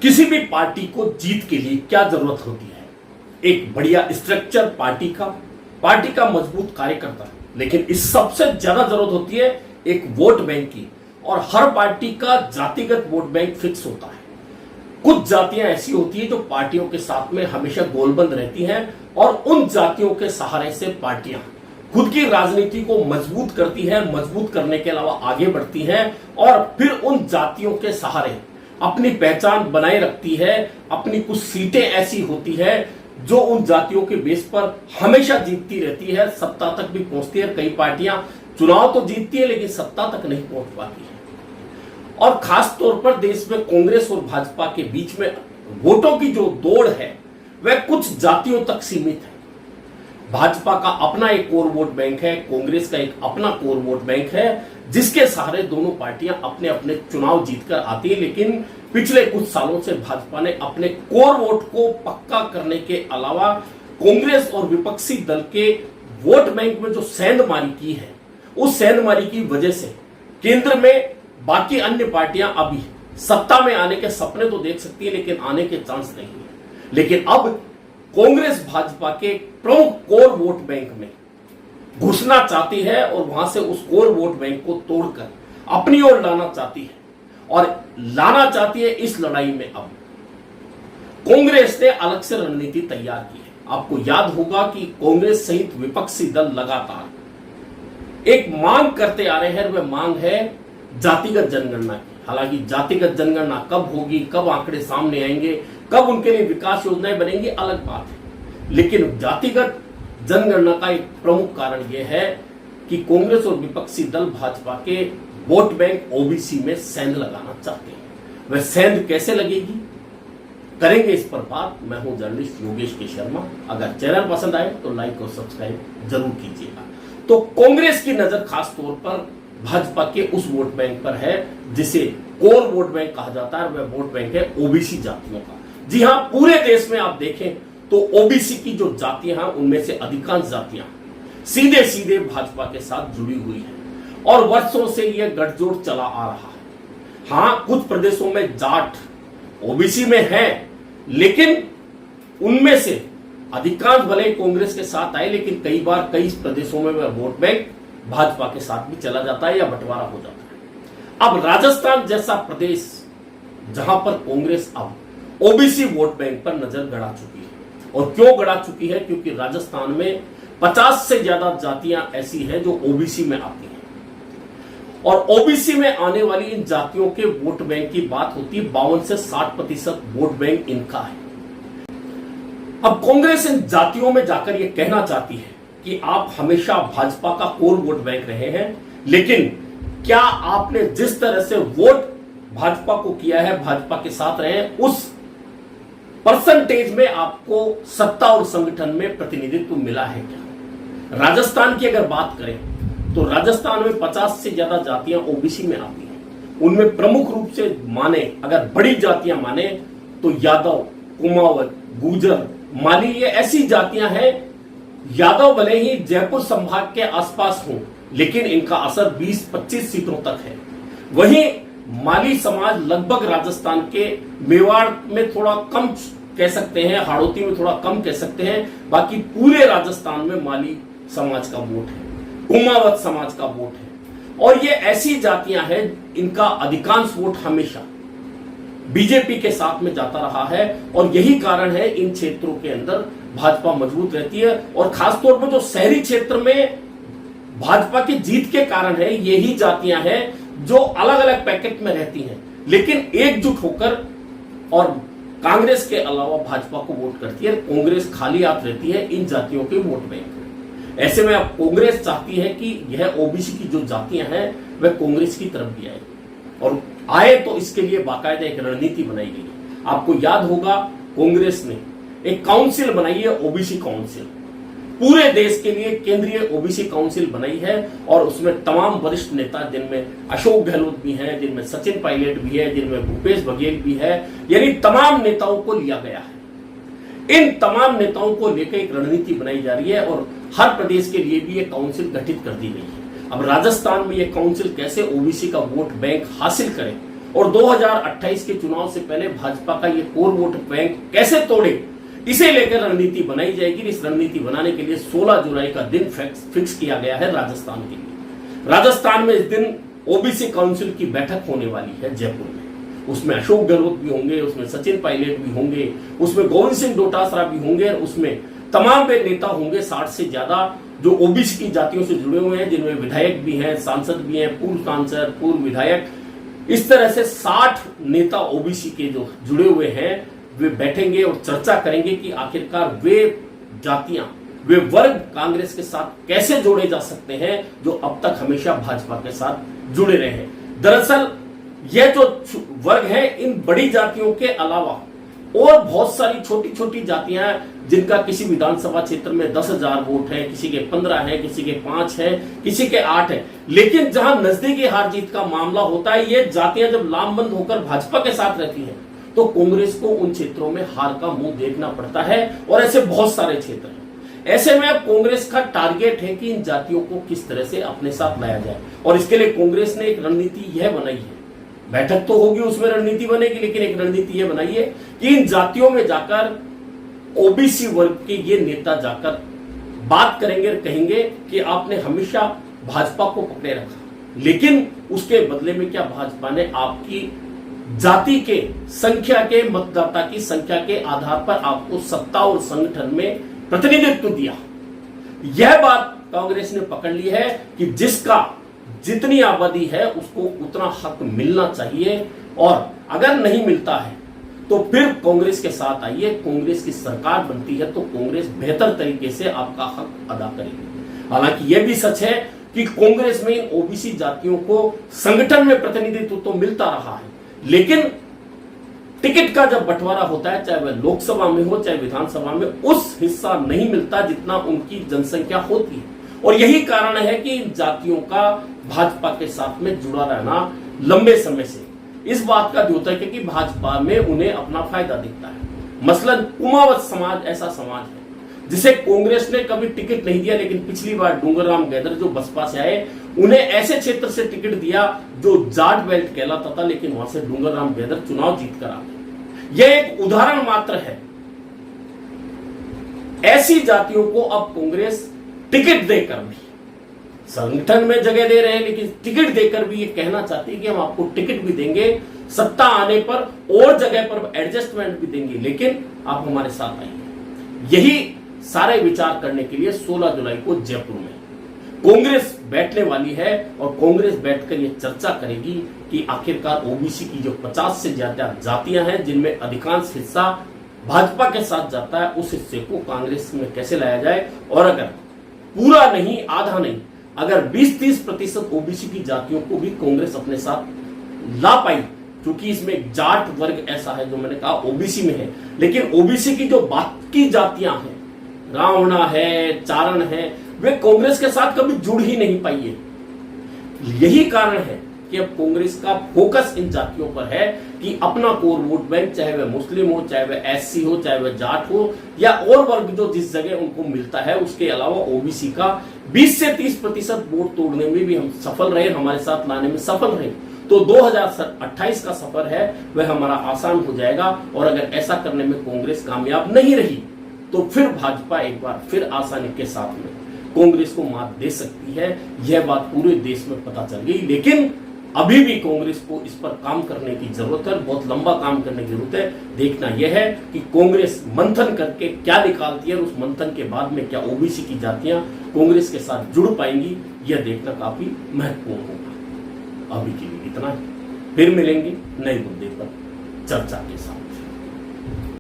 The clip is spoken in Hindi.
किसी भी पार्टी को जीत के लिए क्या जरूरत होती है? एक बढ़िया स्ट्रक्चर पार्टी का मजबूत कार्यकर्ता। लेकिन इस सबसे ज्यादा जरूरत होती है एक वोट बैंक की, और हर पार्टी का जातिगत वोट बैंक फिक्स होता है। कुछ जातियां ऐसी होती हैं जो पार्टियों के साथ में हमेशा गोलबंद रहती हैं, और उन जातियों के सहारे से पार्टियां खुद की राजनीति को मजबूत करती हैं, मजबूत करने के अलावा आगे बढ़ती हैं, और फिर उन जातियों के सहारे अपनी पहचान बनाए रखती है। अपनी कुछ सीटें ऐसी होती है जो उन जातियों के बेस पर हमेशा जीतती रहती है, सत्ता तक भी पहुंचती है। कई पार्टियां चुनाव तो जीतती है लेकिन सत्ता तक नहीं पहुंच पाती है। और खास तौर पर देश में कांग्रेस और भाजपा के बीच में वोटों की जो दौड़ है वह कुछ जातियों तक सीमित है। भाजपा का अपना एक कोर वोट बैंक है, कांग्रेस का एक अपना कोर वोट बैंक है, जिसके सहारे दोनों पार्टियां अपने अपने चुनाव जीतकर आती है। लेकिन पिछले कुछ सालों से भाजपा ने अपने कोर वोट को पक्का करने के अलावा कांग्रेस और विपक्षी दल के वोट बैंक में जो सेंधमारी की है, उस सेंधमारी की वजह से केंद्र में बाकी अन्य पार्टियां अभी सत्ता में आने के सपने तो देख सकती है लेकिन आने के चांस नहीं है। लेकिन अब कांग्रेस भाजपा के प्रमुख कोर वोट बैंक में घुसना चाहती है और वहां से उस कोर वोट बैंक को तोड़कर अपनी ओर लाना चाहती है, और लाना चाहती है। इस लड़ाई में अब कांग्रेस ने अलग से रणनीति तैयार की है। आपको याद होगा कि कांग्रेस सहित विपक्षी दल लगातार एक मांग करते आ रहे हैं, वह मांग है जातिगत जनगणना की। हालांकि जातिगत जनगणना कब होगी, कब आंकड़े सामने आएंगे, कब उनके लिए विकास योजनाएं बनेंगी, अलग बात है। लेकिन जातिगत जनगणना का एक प्रमुख कारण यह है कि कांग्रेस और विपक्षी दल भाजपा के वोट बैंक ओबीसी में सेंध लगाना चाहते हैं। वह सेंध कैसे लगेगी, करेंगे इस पर बात। मैं हूं जर्नलिस्ट योगेश के शर्मा। अगर चैनल पसंद आए तो लाइक और सब्सक्राइब जरूर कीजिएगा। तो कांग्रेस की नजर खास तौर पर भाजपा के उस वोट बैंक पर है जिसे कोर वोट बैंक कहा जाता है। वह वोट बैंक है ओबीसी जातियों का। जी हां, पूरे देश में आप देखें तो ओबीसी की जो जातियां हैं उनमें से अधिकांश जातियां सीधे सीधे भाजपा के साथ जुड़ी हुई हैं, और वर्षों से यह गठजोड़ चला आ रहा है। हां, कुछ प्रदेशों में जाट ओबीसी में है, लेकिन उनमें से अधिकांश भले कांग्रेस के साथ आए, लेकिन कई बार कई प्रदेशों में वह वोट बैंक भाजपा के साथ भी चला जाता है या बंटवारा हो जाता है। अब राजस्थान जैसा प्रदेश जहां पर कांग्रेस अब ओबीसी वोट बैंक पर नजर गड़ा चुकी है। और क्यों गड़ा चुकी है? क्योंकि राजस्थान में 50 से ज्यादा जातियां ऐसी हैं जो ओबीसी में आती हैं, और ओबीसी में आने वाली इन जातियों के वोट बैंक की बात होती है 52 से 60% वोट बैंक इनका है। अब कांग्रेस इन जातियों में जाकर यह कहना चाहती है कि आप हमेशा भाजपा का कोर वोट बैंक रहे हैं, लेकिन क्या आपने जिस तरह से वोट भाजपा को किया है, भाजपा के साथ रहे हैं, उस परसेंटेज में आपको सत्ता और संगठन में प्रतिनिधित्व मिला है क्या? राजस्थान की अगर बात करें तो राजस्थान में 50 से ज्यादा जातियां ओबीसी में आती हैं। उनमें प्रमुख रूप से माने, अगर बड़ी जातियां माने तो यादव, कुमावत, गुर्जर, माली, ये ऐसी जातियां हैं। यादव भले ही जयपुर संभाग के आसपास हों, लेकिन इनका असर 20-25 सीटों तक है। वहीं माली समाज लगभग राजस्थान के मेवाड़ में थोड़ा कम कह सकते हैं, हाड़ौती में थोड़ा कम कह सकते हैं, बाकी पूरे राजस्थान में माली समाज का वोट है, कुमावत समाज का वोट है। और ये ऐसी जातियां हैं इनका अधिकांश वोट हमेशा बीजेपी के साथ में जाता रहा है, और यही कारण है इन क्षेत्रों के अंदर भाजपा मजबूत रहती है। और खासतौर पर जो शहरी क्षेत्र में भाजपा की जीत के कारण है, यही जातियां हैं जो अलग अलग पैकेट में रहती हैं, लेकिन एकजुट होकर और कांग्रेस के अलावा भाजपा को वोट करती है। कांग्रेस खाली हाथ रहती है इन जातियों के वोट बैंक में। ऐसे में अब कांग्रेस चाहती है कि यह ओबीसी की जो जातियां हैं वह कांग्रेस की तरफ भी आए, और आए तो इसके लिए बाकायदा एक रणनीति बनाई गई है। आपको याद होगा कांग्रेस ने एक काउंसिल बनाई है, ओबीसी काउंसिल। पूरे देश के लिए केंद्रीय ओबीसी काउंसिल बनाई है, और उसमें तमाम वरिष्ठ नेता, जिनमें अशोक गहलोत भी हैं, जिनमें सचिन पायलट भी है, जिनमें भूपेश बघेल भी है, यानी तमाम नेताओं को लिया गया है। इन तमाम नेताओं को लेकर एक रणनीति बनाई जा रही है, और हर प्रदेश के लिए भी एक काउंसिल गठित कर दी गई है। अब राजस्थान में यह काउंसिल कैसे ओबीसी का वोट बैंक हासिल करे और 2028 के चुनाव से पहले भाजपा का ये कोर वोट बैंक कैसे तोड़े, इसे लेकर रणनीति बनाई जाएगी। इस रणनीति बनाने के लिए 16 जुलाई का दिन फिक्स किया गया है राजस्थान के लिए। राजस्थान में इस दिन ओबीसी काउंसिल की बैठक होने वाली है जयपुर में। उसमें अशोक गहलोत भी होंगे, उसमें सचिन पायलट भी होंगे, उसमें गोविंद सिंह डोटासरा भी होंगे, और उसमें तमाम वे नेता होंगे 60 से ज्यादा जो ओबीसी की जातियों से जुड़े हुए हैं, जिनमें विधायक भी हैं, सांसद भी हैं, पूर्व सांसद, पूर्व विधायक, इस तरह से 60 नेता ओबीसी के जो जुड़े हुए हैं वे बैठेंगे और चर्चा करेंगे कि आखिरकार वे जातियां, वे वर्ग कांग्रेस के साथ कैसे जोड़े जा सकते हैं जो अब तक हमेशा भाजपा के साथ जुड़े रहे हैं। दरअसल यह जो वर्ग है, इन बड़ी जातियों के अलावा और बहुत सारी छोटी छोटी जातियां जिनका किसी विधानसभा क्षेत्र में 10,000 वोट है, किसी के 15 है, किसी के 5 है, किसी के 8 है, लेकिन जहां नजदीकी हार जीत का मामला होता है, ये जातियां जब लामबंद होकर भाजपा के साथ रहती हैं तो कांग्रेस को उन क्षेत्रों में हार का मुंह देखना पड़ता है। और ऐसे बहुत सारे क्षेत्र हैं। ऐसे में अब कांग्रेस का टारगेट है कि इन जातियों को किस तरह से अपने साथ लाया जाए, और इसके लिए कांग्रेस ने एक रणनीति यह बनाई है। बैठक तो होगी, उसमें रणनीति बनेगी, लेकिन एक रणनीति यह बनाई है कि इन जातियों में जाकर ओबीसी वर्ग के ये नेता जाकर बात करेंगे और कहेंगे कि आपने हमेशा भाजपा को पकड़े रखा, लेकिन उसके बदले में क्या भाजपा ने आपकी जाति के संख्या के, मतदाता की संख्या के आधार पर आपको सत्ता और संगठन में प्रतिनिधित्व दिया। यह बात कांग्रेस ने पकड़ ली है कि जिसका जितनी आबादी है उसको उतना हक मिलना चाहिए, और अगर नहीं मिलता है तो फिर कांग्रेस के साथ आइए। कांग्रेस की सरकार बनती है तो कांग्रेस बेहतर तरीके से आपका हक अदा करेगी। हालांकि यह भी सच है कि कांग्रेस में इन ओबीसी जातियों को संगठन में प्रतिनिधित्व तो मिलता रहा है, लेकिन टिकट का जब बंटवारा होता है, चाहे वह लोकसभा में हो चाहे विधानसभा में, उस हिस्सा नहीं मिलता जितना उनकी जनसंख्या होती है। और यही कारण है कि इन जातियों का भाजपा के साथ में जुड़ा रहना लंबे समय से इस बात का द्योतक है कि भाजपा में उन्हें अपना फायदा दिखता है। मसलन कुमावत समाज ऐसा समाज है जिसे कांग्रेस ने कभी टिकट नहीं दिया, लेकिन पिछली बार डूंगरराम गैदर जो बसपा से आए, उन्हें ऐसे क्षेत्र से टिकट दिया जो जाट बेल्ट कहलाता था, लेकिन वहां से डूंगरराम गैदर चुनाव जीत कर आ गए। यह एक उदाहरण मात्र है। ऐसी जातियों को अब कांग्रेस टिकट देकर भी, संगठन में जगह दे रहे हैं, लेकिन टिकट देकर भी ये कहना चाहती है कि हम आपको टिकट भी देंगे, सत्ता आने पर और जगह पर एडजस्टमेंट भी देंगे, लेकिन आप हमारे साथ आइए। यही सारे विचार करने के लिए 16 जुलाई को जयपुर में कांग्रेस बैठने वाली है, और कांग्रेस बैठकर ये चर्चा करेगी कि आखिरकार ओबीसी की जो 50 से ज्यादा जातियां हैं, जिनमें अधिकांश हिस्सा भाजपा के साथ जाता है, उस हिस्से को कांग्रेस में कैसे लाया जाए। और अगर पूरा नहीं, आधा नहीं, अगर 20-30% ओबीसी की जातियों को भी कांग्रेस अपने साथ ला पाई, क्योंकि इसमें जाट वर्ग ऐसा है जो मैंने कहा ओबीसी में है, लेकिन ओबीसी की जो बाकी जातियां हैं, रावणा है, चारण है, वे कांग्रेस के साथ कभी जुड़ ही नहीं पाई है। यही कारण है कि अब कांग्रेस का फोकस इन जातियों पर है कि अपना कोर वोट बैंक, चाहे वह मुस्लिम हो, चाहे वह एससी हो, चाहे वह जाट हो, या और वर्ग जो जिस जगह उनको मिलता है, उसके अलावा ओबीसी का 20 से 30% वोट तोड़ने में भी हम सफल रहे, हमारे साथ लाने में सफल रहे, तो 2028 का सफर है वह हमारा आसान हो जाएगा। और अगर ऐसा करने में कांग्रेस कामयाब नहीं रही तो फिर भाजपा एक बार फिर आसानी के साथ में कांग्रेस को मात दे सकती है। यह बात पूरे देश में पता चल गई, लेकिन अभी भी कांग्रेस को इस पर काम करने की जरूरत है, बहुत लंबा काम करने की जरूरत है। देखना यह है कि कांग्रेस मंथन करके क्या निकालती है, और उस मंथन के बाद में क्या ओबीसी की जातियां कांग्रेस के साथ जुड़ पाएंगी, यह देखना काफी महत्वपूर्ण होगा। अभी के लिए इतना ही, फिर मिलेंगे नए मुद्दे पर चर्चा के साथ।